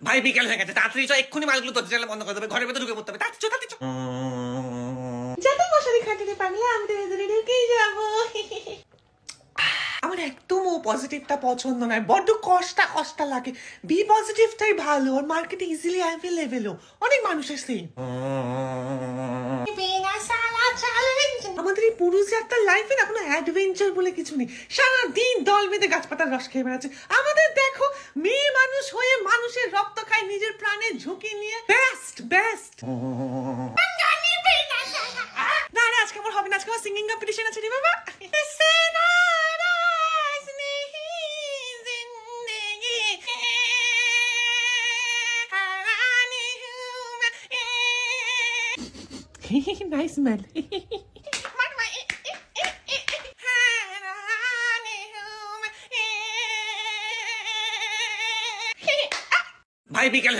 ভাই বিকেল হয়ে গেছে, তাড়াতাড়ি চল, এক্ষুনি মালগুলো দরজা জানলা বন্ধ করে দেবে, ঘরের ভেতরে ঢুকে পড়তে হবে, তাড়াতাড়ি চল, তাড়াতাড়ি চল। যত মশারি খাটিয়ে পারলে আমি তো ভেতরে ঢুকেই যাবো। আমার একদম ও পজিটিভটা পছন্দ নয়, বড্ড কষ্টা লাগে। বি পজিটিভটাই ভালো, আর মার্কেটে ইজিলি অ্যাভেলেবেলও, অনেক মানুষের সেই। আমাদের এই পুরুষ যাত্রার লাইফে না কোনো অ্যাডভেঞ্চার বলে কিছু নেই, সারাদিন দল বেঁধে গাছপাতার রস খেয়ে বেড়াচ্ছে। আমাদের দেখো, মেয়ে মানুষ হয়ে মানুষের রক্ত খায় নিজের প্রাণের ঝুঁকি নিয়ে, বেস্ট বেস্ট। না রে, আজকে আমার হবে না, আজকে আমার সিঙ্গিং কম্পিটিশন আছে রে বাবা। Nice smell. ভাই বিকেল